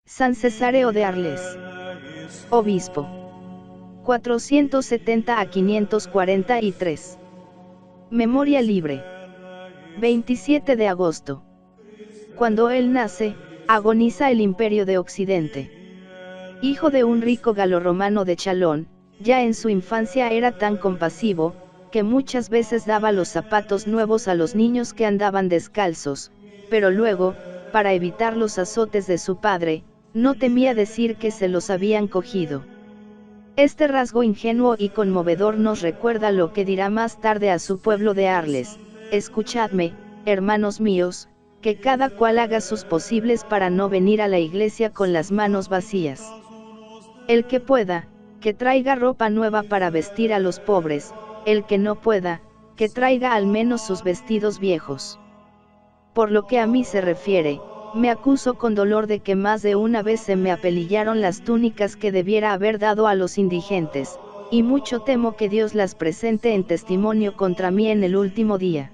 San Cesáreo de Arles. Obispo. 470 a 543. Memoria libre. 27 de agosto. Cuando él nace, agoniza el imperio de Occidente. Hijo de un rico galorromano de Chalón, ya en su infancia era tan compasivo, que muchas veces daba los zapatos nuevos a los niños que andaban descalzos, pero luego, para evitar los azotes de su padre, no temía decir que se los habían cogido. Este rasgo ingenuo y conmovedor nos recuerda lo que dirá más tarde a su pueblo de Arles: escuchadme, hermanos míos, que cada cual haga sus posibles para no venir a la iglesia con las manos vacías. El que pueda, que traiga ropa nueva para vestir a los pobres; el que no pueda, que traiga al menos sus vestidos viejos. Por lo que a mí se refiere, me acuso con dolor de que más de una vez se me apelillaron las túnicas que debiera haber dado a los indigentes, y mucho temo que Dios las presente en testimonio contra mí en el último día.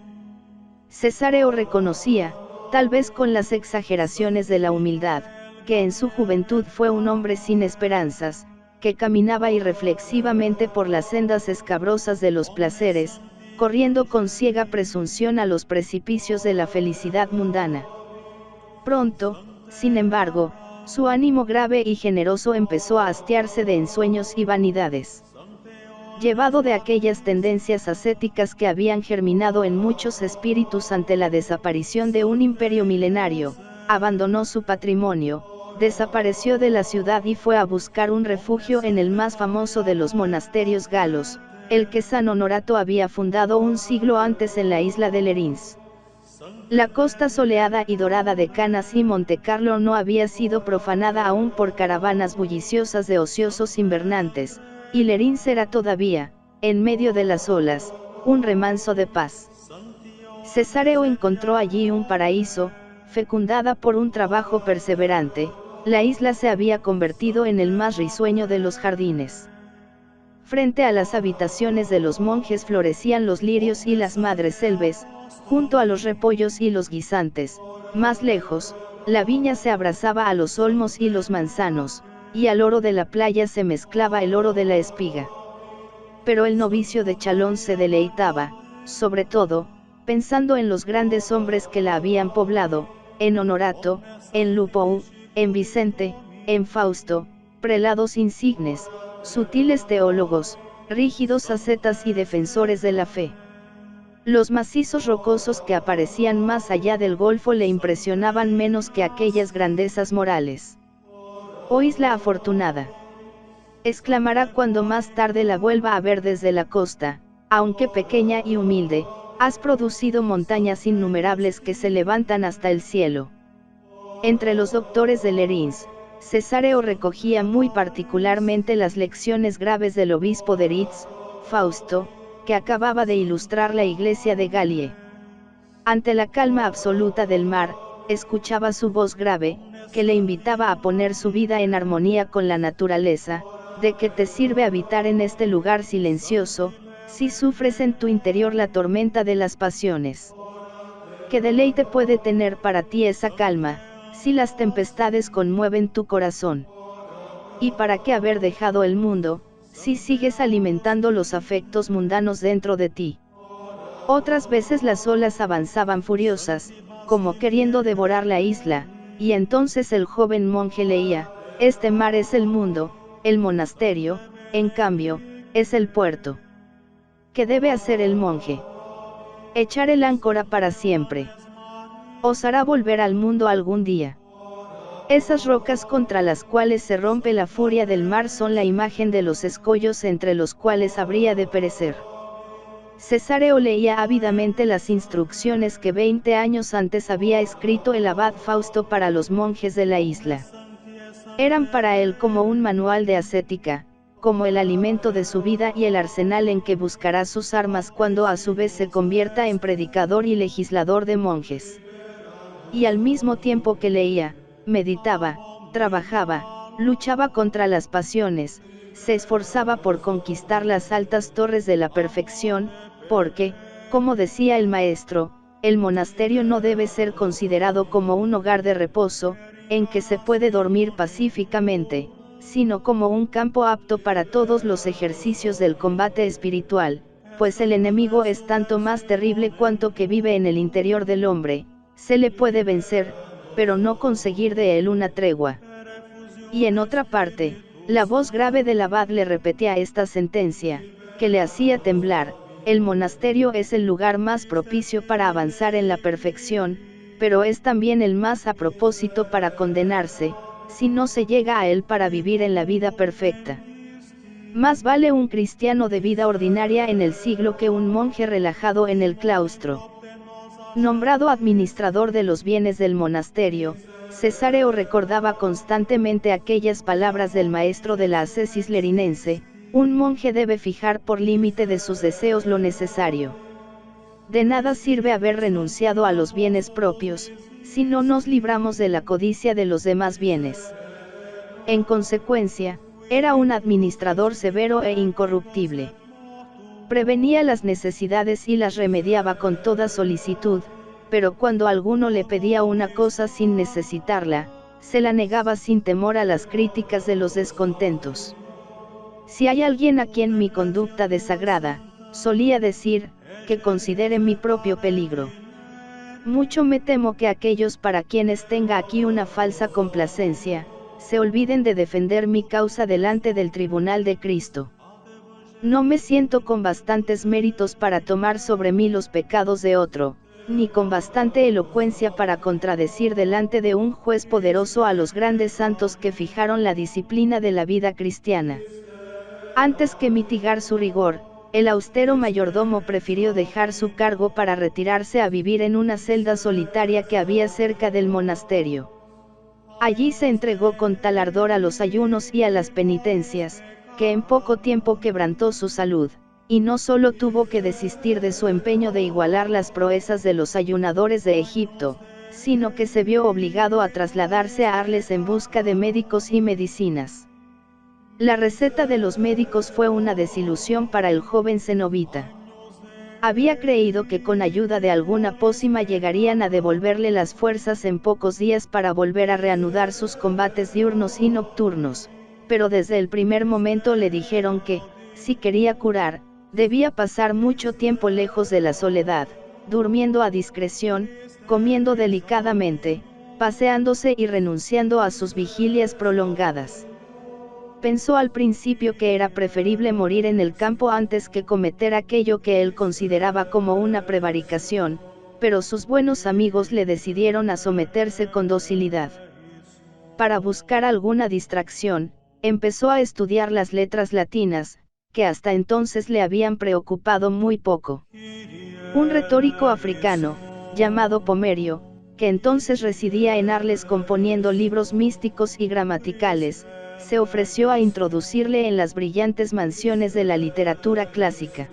Cesáreo reconocía, tal vez con las exageraciones de la humildad, que en su juventud fue un hombre sin esperanzas, que caminaba irreflexivamente por las sendas escabrosas de los placeres, corriendo con ciega presunción a los precipicios de la felicidad mundana. Pronto, sin embargo, su ánimo grave y generoso empezó a hastiarse de ensueños y vanidades. Llevado de aquellas tendencias ascéticas que habían germinado en muchos espíritus ante la desaparición de un imperio milenario, abandonó su patrimonio, desapareció de la ciudad y fue a buscar un refugio en el más famoso de los monasterios galos, el que San Honorato había fundado un siglo antes en la isla de Lerins. La costa soleada y dorada de Canas y Montecarlo no había sido profanada aún por caravanas bulliciosas de ociosos invernantes, y Lerins era todavía, en medio de las olas, un remanso de paz. Cesáreo encontró allí un paraíso, fecundada por un trabajo perseverante; la isla se había convertido en el más risueño de los jardines. Frente a las habitaciones de los monjes florecían los lirios y las madreselves, junto a los repollos y los guisantes; más lejos, la viña se abrazaba a los olmos y los manzanos, y al oro de la playa se mezclaba el oro de la espiga. Pero el novicio de Chalón se deleitaba, sobre todo, pensando en los grandes hombres que la habían poblado, en Honorato, en Lupou, en Vicente, en Fausto, prelados insignes, sutiles teólogos, rígidos ascetas y defensores de la fe. Los macizos rocosos que aparecían más allá del golfo le impresionaban menos que aquellas grandezas morales. «Oh isla afortunada», exclamará cuando más tarde la vuelva a ver desde la costa: aunque pequeña y humilde, has producido montañas innumerables que se levantan hasta el cielo. Entre los doctores de Lerins, Cesáreo recogía muy particularmente las lecciones graves del obispo de Ritz, Fausto, que acababa de ilustrar la iglesia de Galie. Ante la calma absoluta del mar, escuchaba su voz grave, que le invitaba a poner su vida en armonía con la naturaleza. ¿De qué te sirve habitar en este lugar silencioso, si sufres en tu interior la tormenta de las pasiones? ¿Qué deleite puede tener para ti esa calma, si las tempestades conmueven tu corazón? ¿Y para qué haber dejado el mundo, si sigues alimentando los afectos mundanos dentro de ti? Otras veces las olas avanzaban furiosas, como queriendo devorar la isla, y entonces el joven monje leía: este mar es el mundo, el monasterio, en cambio, es el puerto. ¿Qué debe hacer el monje? Echar el áncora para siempre. ¿Osará volver al mundo algún día? Esas rocas contra las cuales se rompe la furia del mar son la imagen de los escollos entre los cuales habría de perecer. Cesáreo leía ávidamente las instrucciones que 20 años antes había escrito el abad Fausto para los monjes de la isla. Eran para él como un manual de ascética, como el alimento de su vida y el arsenal en que buscará sus armas cuando a su vez se convierta en predicador y legislador de monjes. Y al mismo tiempo que leía, meditaba, trabajaba, luchaba contra las pasiones, se esforzaba por conquistar las altas torres de la perfección, porque, como decía el maestro, el monasterio no debe ser considerado como un hogar de reposo, en que se puede dormir pacíficamente, sino como un campo apto para todos los ejercicios del combate espiritual, pues el enemigo es tanto más terrible cuanto que vive en el interior del hombre, se le puede vencer, pero no conseguir de él una tregua. Y en otra parte, la voz grave del abad le repetía esta sentencia, que le hacía temblar: el monasterio es el lugar más propicio para avanzar en la perfección, pero es también el más a propósito para condenarse, si no se llega a él para vivir en la vida perfecta. Más vale un cristiano de vida ordinaria en el siglo que un monje relajado en el claustro. Nombrado administrador de los bienes del monasterio, Cesáreo recordaba constantemente aquellas palabras del maestro de la ascesis lerinense: un monje debe fijar por límite de sus deseos lo necesario. De nada sirve haber renunciado a los bienes propios, si no nos libramos de la codicia de los demás bienes. En consecuencia, era un administrador severo e incorruptible. Prevenía las necesidades y las remediaba con toda solicitud, pero cuando alguno le pedía una cosa sin necesitarla, se la negaba sin temor a las críticas de los descontentos. Si hay alguien a quien mi conducta desagrada, solía decir, que considere mi propio peligro. Mucho me temo que aquellos para quienes tenga aquí una falsa complacencia, se olviden de defender mi causa delante del tribunal de Cristo. No me siento con bastantes méritos para tomar sobre mí los pecados de otro, ni con bastante elocuencia para contradecir delante de un juez poderoso a los grandes santos que fijaron la disciplina de la vida cristiana. Antes que mitigar su rigor, el austero mayordomo prefirió dejar su cargo para retirarse a vivir en una celda solitaria que había cerca del monasterio. Allí se entregó con tal ardor a los ayunos y a las penitencias, que en poco tiempo quebrantó su salud, y no solo tuvo que desistir de su empeño de igualar las proezas de los ayunadores de Egipto, sino que se vio obligado a trasladarse a Arles en busca de médicos y medicinas. La receta de los médicos fue una desilusión para el joven cenobita. Había creído que con ayuda de alguna pócima llegarían a devolverle las fuerzas en pocos días para volver a reanudar sus combates diurnos y nocturnos, pero desde el primer momento le dijeron que, si quería curar, debía pasar mucho tiempo lejos de la soledad, durmiendo a discreción, comiendo delicadamente, paseándose y renunciando a sus vigilias prolongadas. Pensó al principio que era preferible morir en el campo antes que cometer aquello que él consideraba como una prevaricación, pero sus buenos amigos le decidieron a someterse con docilidad. Para buscar alguna distracción, empezó a estudiar las letras latinas, que hasta entonces le habían preocupado muy poco. Un retórico africano, llamado Pomerio, que entonces residía en Arles componiendo libros místicos y gramaticales, se ofreció a introducirle en las brillantes mansiones de la literatura clásica.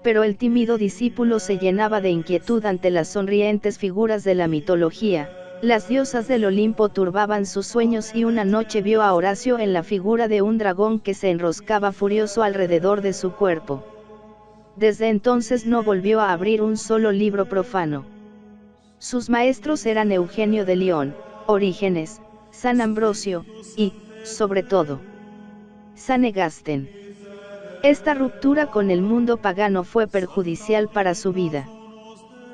Pero el tímido discípulo se llenaba de inquietud ante las sonrientes figuras de la mitología. Las diosas del Olimpo turbaban sus sueños y una noche vio a Horacio en la figura de un dragón que se enroscaba furioso alrededor de su cuerpo. Desde entonces no volvió a abrir un solo libro profano. Sus maestros eran Eugenio de León, Orígenes, San Ambrosio, y, sobre todo, San Egastén. Esta ruptura con el mundo pagano fue perjudicial para su vida.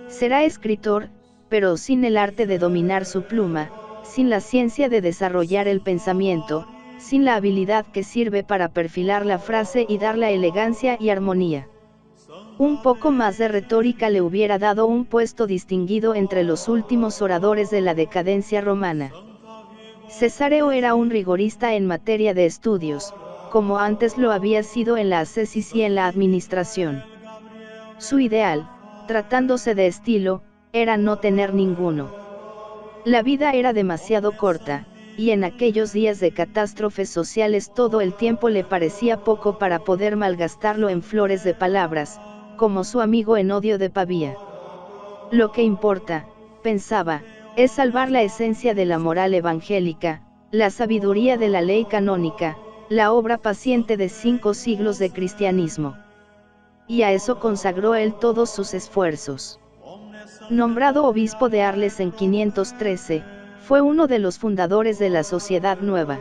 Será escritor, pero sin el arte de dominar su pluma, sin la ciencia de desarrollar el pensamiento, sin la habilidad que sirve para perfilar la frase y darle elegancia y armonía. Un poco más de retórica le hubiera dado un puesto distinguido entre los últimos oradores de la decadencia romana. Cesáreo era un rigorista en materia de estudios, como antes lo había sido en la ascesis y en la administración. Su ideal, tratándose de estilo, era no tener ninguno. La vida era demasiado corta, y en aquellos días de catástrofes sociales todo el tiempo le parecía poco para poder malgastarlo en flores de palabras, como su amigo Enodio de Pavía. Lo que importa, pensaba, es salvar la esencia de la moral evangélica, la sabiduría de la ley canónica, la obra paciente de 5 siglos de cristianismo. Y a eso consagró él todos sus esfuerzos. Nombrado obispo de Arles en 513, Fue uno de los fundadores de la Sociedad Nueva.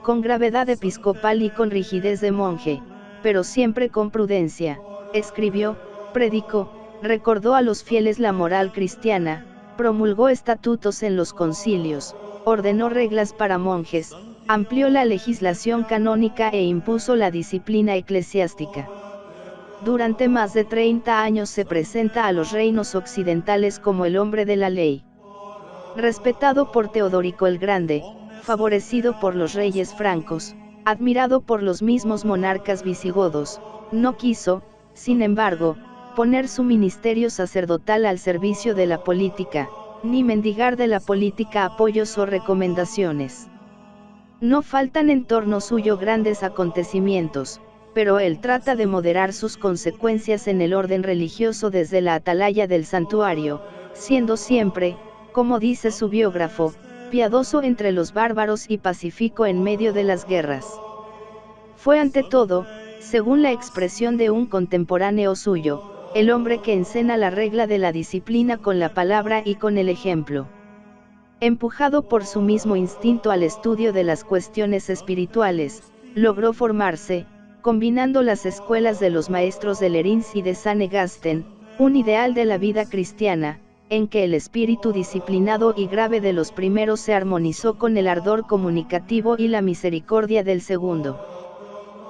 Con gravedad episcopal y con rigidez de monje, pero siempre con prudencia, escribió, predicó, recordó a los fieles la moral cristiana, promulgó estatutos en los concilios, ordenó reglas para monjes, amplió la legislación canónica e impuso la disciplina eclesiástica. Durante más de 30 años se presenta a los reinos occidentales como el hombre de la ley. Respetado por Teodorico el Grande, favorecido por los reyes francos, admirado por los mismos monarcas visigodos, no quiso, sin embargo, poner su ministerio sacerdotal al servicio de la política, ni mendigar de la política apoyos o recomendaciones. No faltan en torno suyo grandes acontecimientos, pero él trata de moderar sus consecuencias en el orden religioso desde la atalaya del santuario, siendo siempre, como dice su biógrafo, piadoso entre los bárbaros y pacífico en medio de las guerras. Fue ante todo, según la expresión de un contemporáneo suyo, el hombre que encena la regla de la disciplina con la palabra y con el ejemplo. Empujado por su mismo instinto al estudio de las cuestiones espirituales, logró formarse, combinando las escuelas de los maestros de Lerins y de San Egastén, un ideal de la vida cristiana, en que el espíritu disciplinado y grave de los primeros se armonizó con el ardor comunicativo y la misericordia del segundo.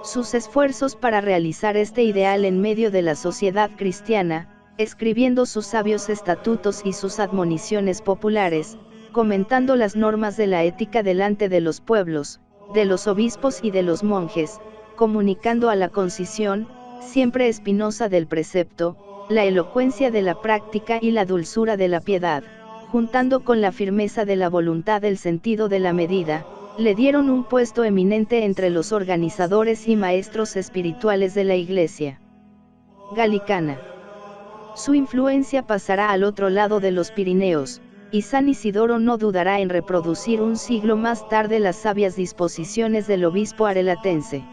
Sus esfuerzos para realizar este ideal en medio de la sociedad cristiana, escribiendo sus sabios estatutos y sus admoniciones populares, comentando las normas de la ética delante de los pueblos, de los obispos y de los monjes, comunicando a la concisión, siempre espinosa del precepto, la elocuencia de la práctica y la dulzura de la piedad, juntando con la firmeza de la voluntad el sentido de la medida, le dieron un puesto eminente entre los organizadores y maestros espirituales de la Iglesia Galicana. Su influencia pasará al otro lado de los Pirineos, y San Isidoro no dudará en reproducir un siglo más tarde las sabias disposiciones del obispo arelatense.